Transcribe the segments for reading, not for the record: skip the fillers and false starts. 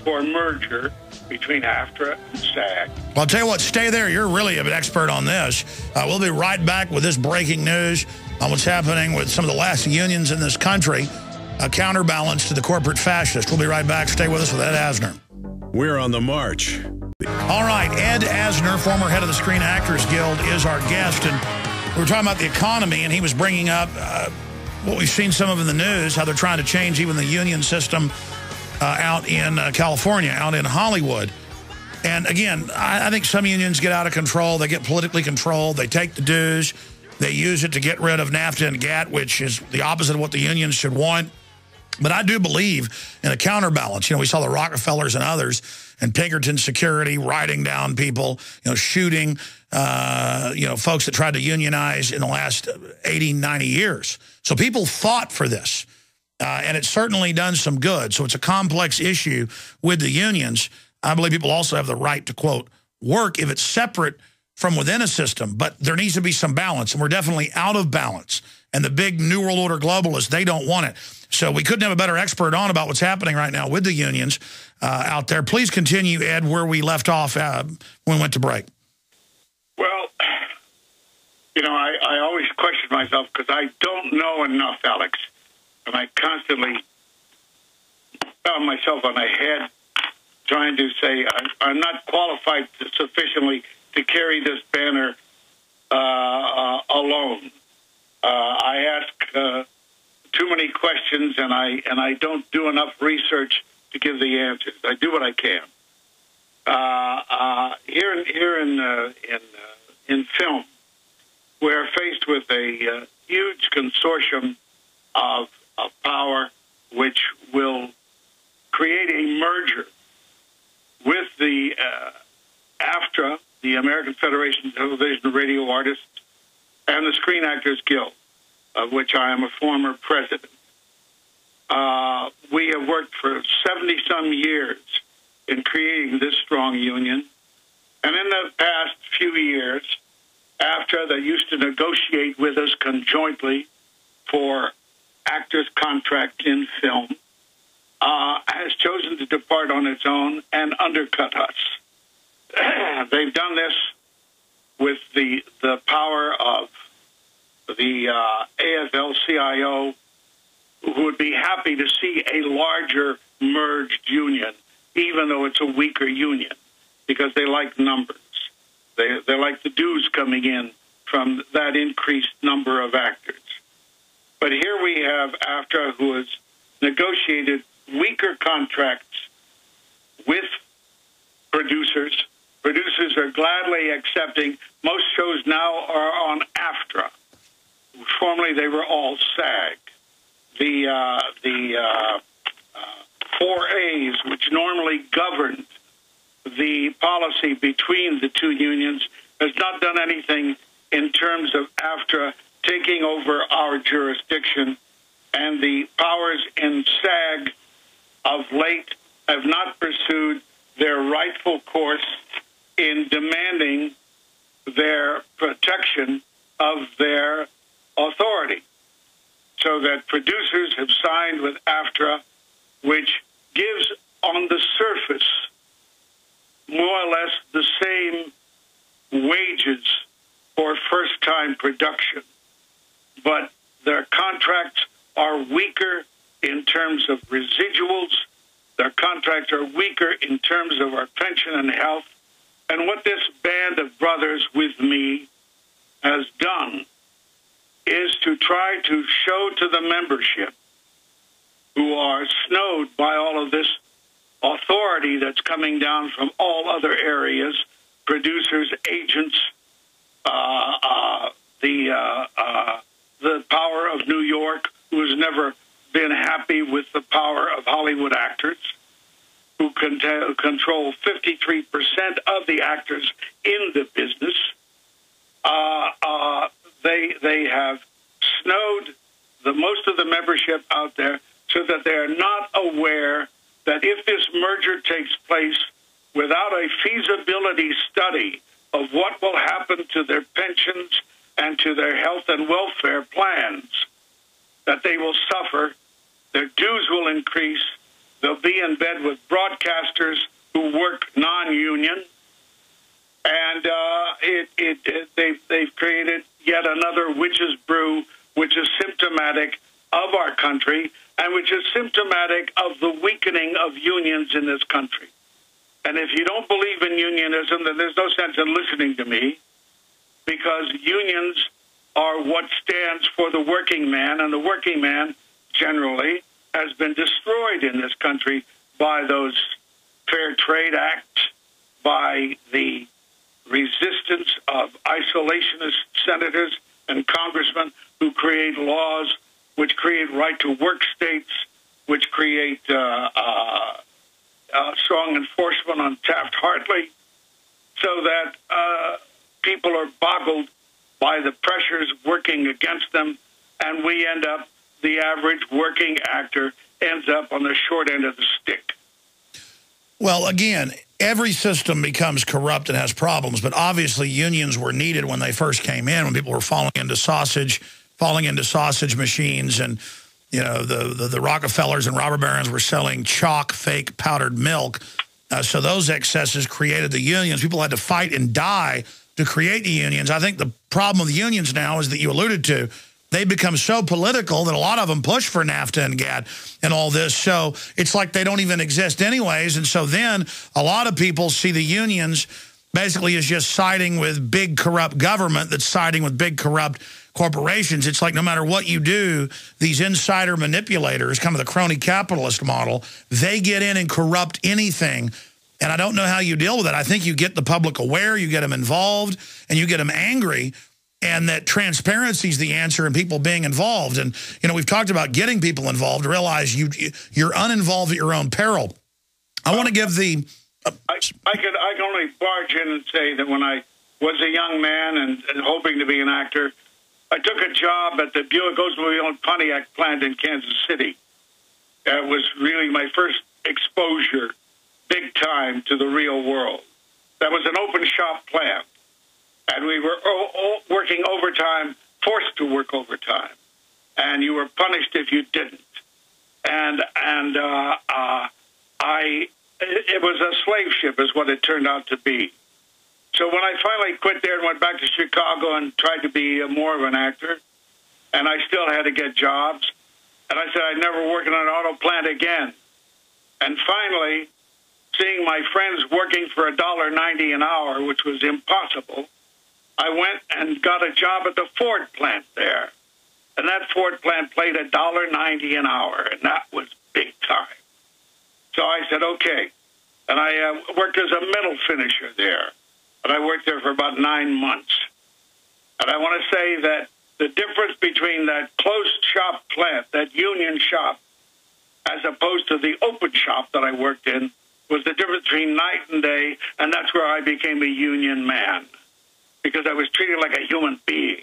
for merger between AFTRA and SAG. Well, I'll tell you what, stay there. You're really an expert on this. We'll be right back with this breaking news on what's happening with some of the last unions in this country, a counterbalance to the corporate fascist. We'll be right back. Stay with us with Ed Asner. We're on the march. All right, Ed Asner, former head of the Screen Actors Guild, is our guest. And we were talking about the economy, and he was bringing up what we've seen some of in the news, how they're trying to change even the union system out in California, out in Hollywood. And again, I think some unions get out of control. They get politically controlled. They take the dues. They use it to get rid of NAFTA and GATT, which is the opposite of what the unions should want. But I do believe in a counterbalance. You know, we saw the Rockefellers and others and Pinkerton Security riding down people, you know, shooting, folks that tried to unionize in the last 80, 90 years. So people fought for this. And it's certainly done some good. So it's a complex issue with the unions. I believe people also have the right to, quote, work if it's separate from within a system. But there needs to be some balance. And we're definitely out of balance. And the big New World Order globalists, they don't want it. So we couldn't have a better expert on about what's happening right now with the unions out there. Please continue, Ed, where we left off when we went to break. Well, you know, I always question myself because I don't know enough, Alex. And I constantly found myself on my head trying to say I'm not qualified sufficiently to carry this banner alone. I ask too many questions, and I don't do enough research to give the answers. I do what I can. Here in film, we're faced with a huge consortium of power, which will create a merger with the AFTRA, the American Federation of Television and Radio Artists, and the Screen Actors Guild, of which I am a former president. We have worked for 70-some years in creating this strong union. And in the past few years, AFTRA, that used to negotiate with us conjointly for actors' contract in film, has chosen to depart on its own and undercut us. They've done this with the power of the AFL-CIO, who would be happy to see a larger merged union, even though it's a weaker union, because they like numbers. They like the dues coming in from that increased number of actors. But here we have AFTRA, who has negotiated weaker contracts with producers. Producers are gladly accepting. Most shows now are on AFTRA. Formerly, they were all SAG. The 4As, which normally governed the policy between the two unions, has not done anything in terms of AFTRA taking over our jurisdiction, and the powers in SAG of late have not pursued their rightful course in demanding their protection of their authority, so that producers have signed with AFTRA, which gives on the surface more or less the same wages for first-time production. But their contracts are weaker in terms of residuals. Their contracts are weaker in terms of our pension and health. And what this band of brothers with me has done is to try to show to the membership, who are snowed by all of this authority that's coming down from all other areas, producers, agents, the power of New York, who has never been happy with the power of Hollywood actors, who control 53% of the actors in the business. They have snowed most of the membership out there so that they are not aware that if this merger takes place without a feasibility study of what will happen to their pensions and to their health and welfare plans, that they will suffer, their dues will increase, They'll be in bed with broadcasters who work non-union. And they've created yet another witch's brew, which is symptomatic of our country and which is symptomatic of the weakening of unions in this country. And if you don't believe in unionism, then there's no sense in listening to me, because unions are what stands for the working man, and the working man generally has been destroyed in this country by those Fair Trade Acts, by the resistance of isolationist senators and congressmen who create laws which create right-to-work states, which create strong enforcement on Taft-Hartley, so that people are boggled by the pressures working against them, and we end up, the average working actor ends up on the short end of the stick. Well, again, every system becomes corrupt and has problems, but obviously unions were needed when they first came in, when people were falling into sausage machines, and you know the Rockefellers and robber barons were selling chalk, fake powdered milk. So those excesses created the unions. People had to fight and die to create the unions. I think the problem with the unions now is that you alluded to. They become so political that a lot of them push for NAFTA and GATT and all this. So it's like they don't even exist anyways. And so then a lot of people see the unions basically as just siding with big corrupt government that's siding with big corrupt corporations. It's like no matter what you do, these insider manipulators, kind of the crony capitalist model, they get in and corrupt anything. And I don't know how you deal with it. I think you get the public aware, you get them involved, and you get them angry. And that transparency is the answer, and people being involved. And, you know, we've talked about getting people involved, realize you're uninvolved at your own peril. I want to give the... I can only barge in and say that when I was a young man and hoping to be an actor, I took a job at the Buick Oldsmobile Pontiac plant in Kansas City. It was really my first exposure, big time, to the real world. That was an open shop plant. And we were working overtime, forced to work overtime, and you were punished if you didn't. And it was a slave ship, is what it turned out to be. So when I finally quit there and went back to Chicago and tried to be more of an actor, and I still had to get jobs, and I said I'd never work in an auto plant again. And finally, seeing my friends working for $1.90 an hour, which was impossible, I went and got a job at the Ford plant there. And that Ford plant paid $1.90 an hour, and that was big time. So I said, okay. And I worked as a metal finisher there. And I worked there for about 9 months. And I want to say that the difference between that closed shop plant, that union shop, as opposed to the open shop that I worked in, was the difference between night and day, and that's where I became a union man. Because I was treated like a human being,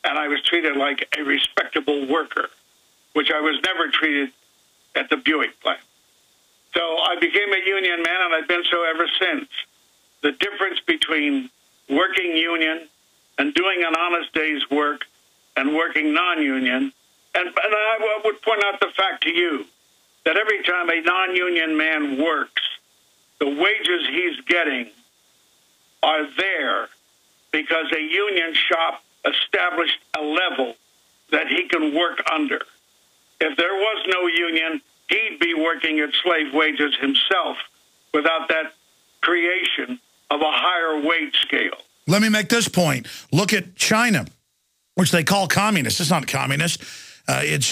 and I was treated like a respectable worker, which I was never treated at the Buick plant. So I became a union man, and I've been so ever since. The difference between working union and doing an honest day's work and working non-union, and I would point out the fact to you that every time a non-union man works, the wages he's getting are there because a union shop established a level that he can work under. If there was no union, he'd be working at slave wages himself without that creation of a higher wage scale. Let me make this point. Look at China, which they call communist. It's not communist. It's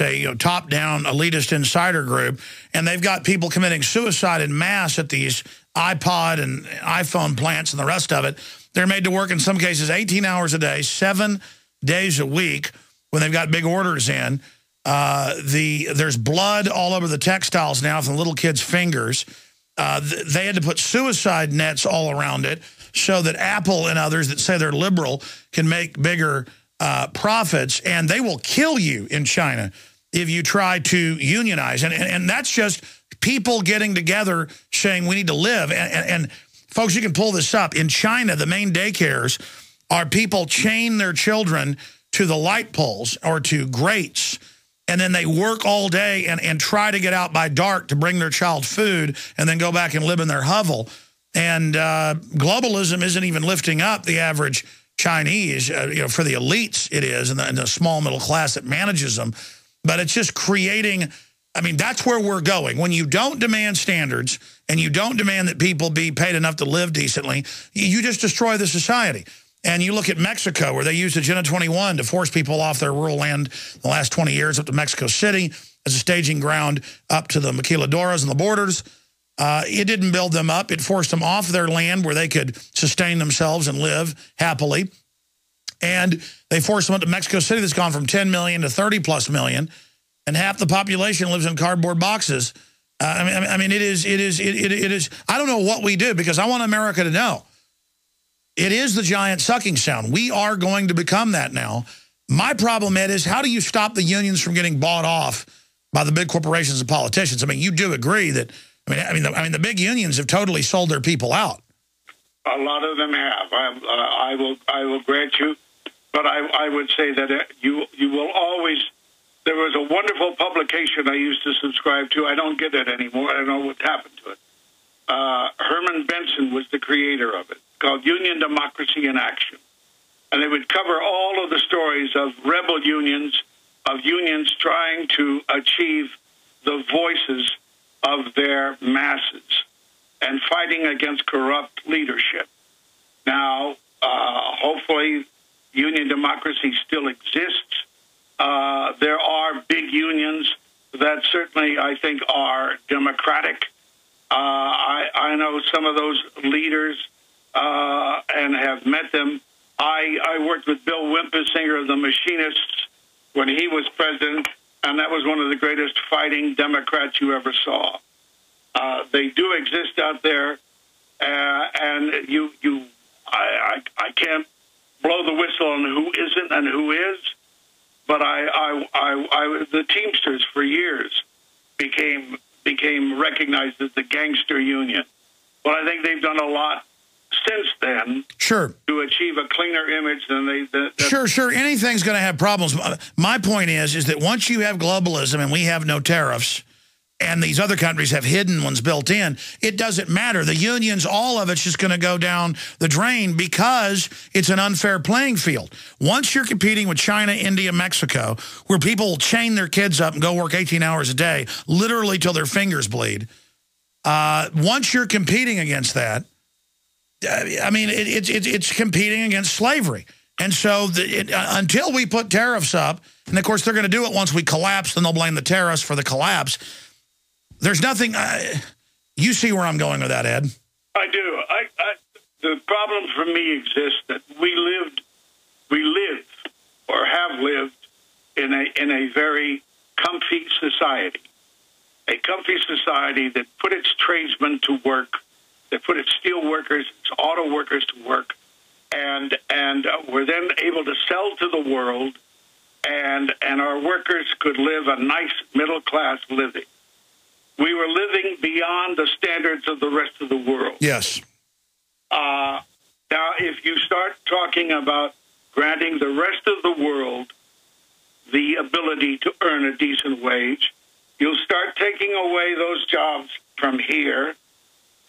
a top-down elitist insider group, and they've got people committing suicide in mass at these iPod and iPhone plants and the rest of it. They're made to work in some cases 18 hours a day, 7 days a week when they've got big orders in. There's blood all over the textiles now from the little kids' fingers. They had to put suicide nets all around it so that Apple and others that say they're liberal can make bigger profits, and they will kill you in China if you try to unionize. And that's just people getting together saying we need to live. And folks, you can pull this up. In China, the main daycares are people chain their children to the light poles or to grates, and then they work all day and try to get out by dark to bring their child food and then go back and live in their hovel. And globalism isn't even lifting up the average Chinese. For the elites it is, and the small middle class that manages them. But it's just creating, I mean, that's where we're going. When you don't demand standards and you don't demand that people be paid enough to live decently, you just destroy the society. And you look at Mexico, where they used Agenda 21 to force people off their rural land the last 20 years up to Mexico City as a staging ground up to the maquiladoras and the borders. It didn't build them up. It forced them off their land where they could sustain themselves and live happily. And they forced them up to Mexico City that's gone from 10 million to 30+ million. And half the population lives in cardboard boxes. I mean, it is. I don't know what we do, because I want America to know. It is the giant sucking sound. We are going to become that now. My problem, Ed, is how do you stop the unions from getting bought off by the big corporations and politicians? I mean, you do agree that, I mean, the big unions have totally sold their people out. A lot of them have. I will grant you, but I would say that you will always. There was a wonderful publication I used to subscribe to. I don't get it anymore. I don't know what happened to it. Herman Benson was the creator of it, called Union Democracy in Action. And they would cover all of the stories of rebel unions, of unions trying to achieve the voices of their masses and fighting against corrupt leadership. Now, hopefully, union democracy still exists. There are big unions that certainly, I think, are democratic. I know some of those leaders and have met them. I worked with Bill Wimpesinger of the Machinists when he was president, and that was one of the greatest fighting Democrats you ever saw. They do exist out there, and I can't blow the whistle on who isn't and who is, but the Teamsters for years became recognized as the gangster union. Well, I think they've done a lot since then, sure, to achieve a cleaner image than they. Sure. Anything's going to have problems. My point is that once you have globalism and we have no tariffs, and these other countries have hidden ones built in, it doesn't matter. The unions, all of it's just going to go down the drain because it's an unfair playing field. Once you're competing with China, India, Mexico, where people will chain their kids up and go work 18 hours a day, literally till their fingers bleed, once you're competing against that, I mean, it's competing against slavery. And so until we put tariffs up, and of course they're going to do it once we collapse, then they'll blame the tariffs for the collapse. There's nothing. You see where I'm going with that, Ed? I do. The problem for me exists that we live or have lived in a very comfy society, a comfy society that put its tradesmen to work, that put its steel workers, its auto workers to work, and were then able to sell to the world, and our workers could live a nice middle class living. We were living beyond the standards of the rest of the world. Yes. Now, if you start talking about granting the rest of the world the ability to earn a decent wage, you'll start taking away those jobs from here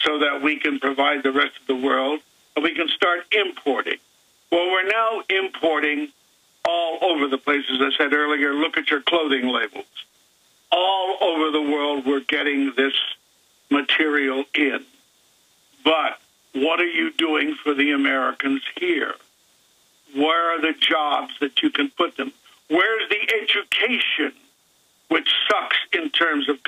so that we can provide the rest of the world, and we can start importing. Well, we're now importing all over the place. As I said earlier, look at your clothing labels. All over the world, we're getting this material in. But what are you doing for the Americans here? Where are the jobs that you can put them? Where's the education, which sucks in terms of